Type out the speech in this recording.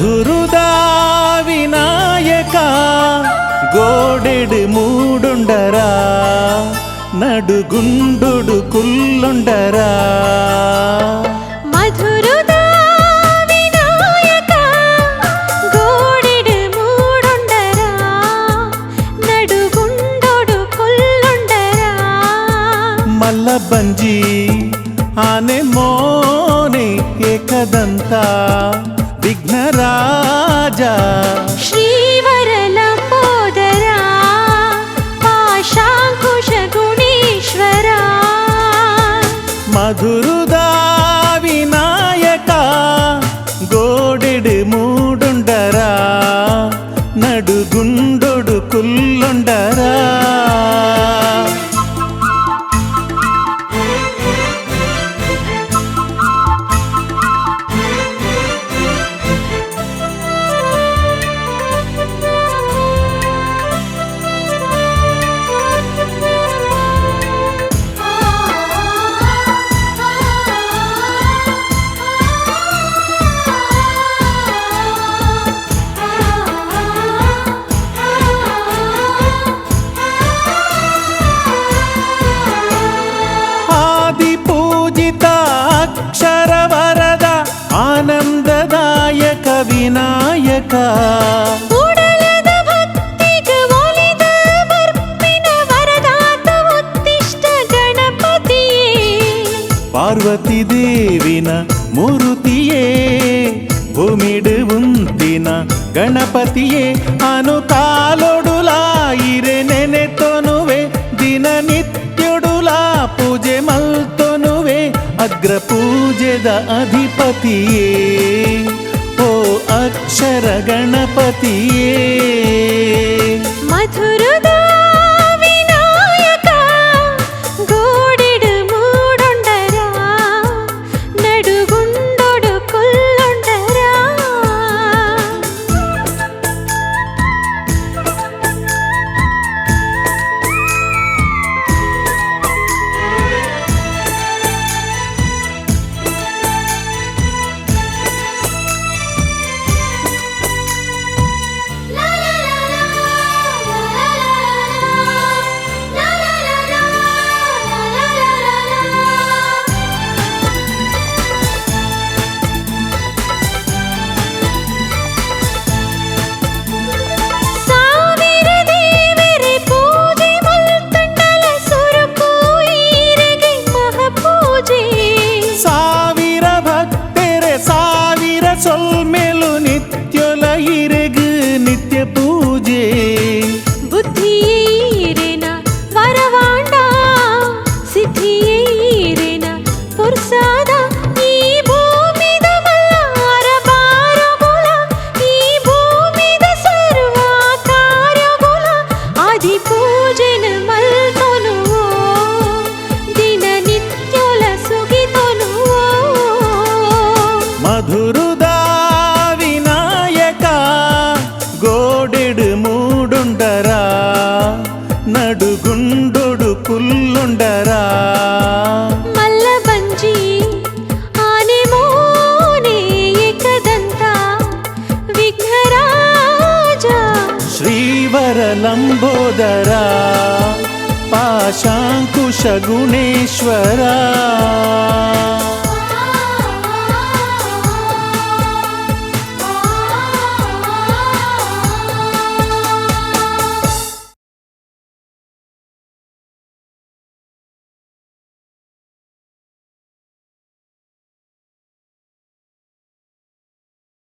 మధురుదా వినాయక గోడెడు మూడుండరా నడుగుండు కుల్లుండరా మధురుదా వినాయక గోడెడు మూడుండరా నడుగుండు కుల్లుండరా మల్ల బంజీ ఆನೆ మోನೆ ಏಕದಂತ ವಿಘ್ನರಾಜ ಶ್ರೀವರಲಂಬೋದರ ಪಾಶಾಂಕುಶ ಗುಣೇಶ್ವರ ಮಧುರುದಾ ವಿನಾಯಕ ಗೋಡೆಡು ಮೂಡುಂಡರಾ ನಡುಗುಂಡೊಡು ಕುಲ್ಲುಂಡರಾ ಅಕ್ಷರ ವರದ ಆನಂದದಾಯಕ ವಿನಾಯಕ ಕೂಡಲದ ಭಕ್ತಿಗೆ ಒಲಿದ ಬರ್ಪಿನ ವರದಾತ ಉತ್ತಿಷ್ಟ ಗಣಪತಿಯೇ ಪಾರ್ವತಿ ದೇವಿನ ಮೂರುತಿಯೇ ಭೂಮಿಡು ಉಂತಿನ ಗಣಪತಿಯೇ ಅನುಕಾಲೊಡುಲಾಯಿರೆ ನೆನೆತೊನುವೆ ದಿನನಿತ್ಯೊಡುಲಾ ಪೂಜೆ ಮಲ್ತೊನುವೆ ಅಗ್ರ ಪೂಜೆದ ಅಧಿಪತಿಯೇ ಓ ಅಕ್ಷರ ಗಣಪತಿಯೇ ಮಧುರುದಾ ವಿನಾಯಕ ಗೋಡೆಡು ಮೂಡುಂಡರಾ ನಡುಗುಂಡೊಡು ಕುಲ್ಲುಂಡರಾ ಸೊಲ್ಮೆಲು ನಿತ್ಯೊಲ ಇರೆಗು ನಿತ್ಯ ಪೂಜೆ ಬುದ್ಧಿಯೇರೆನ ವರವಾಂಡ ಸಿದ್ಧಿಯೇರೆನ ಪುರ್ಸಾದ ಈ ಭೂಮಿದ ಮಲ್ಲಾರ ಬಾರಗುಲ ಈ ಭೂಮಿದ ಸರ್ವ ಕಾರ್ಯಗುಲ ಆದಿ ಪೂಜೆನ ಮಲ್ತೊನುವೋ ದಿನ ನಿತ್ಯೊಲ ಸುಗಿತೊನುವೋ ಮಧುರುದಾ ಗೋಡೆಡು ಮೂಡುಂಡರಾ ನಡುಗುಂಡೊಡು ಕುಲ್ಲುಂಡರಾ ಮಲ್ಲ ಬಂಜಿ ಆನೆ ಮೋನೆ ಏಕದಂತ ವಿಘ್ನರಾಜ ಶ್ರೀವರಲಂಬೋದರ ಪಾಶಾಂಕುಶ ಗುಣೇಶ್ವರ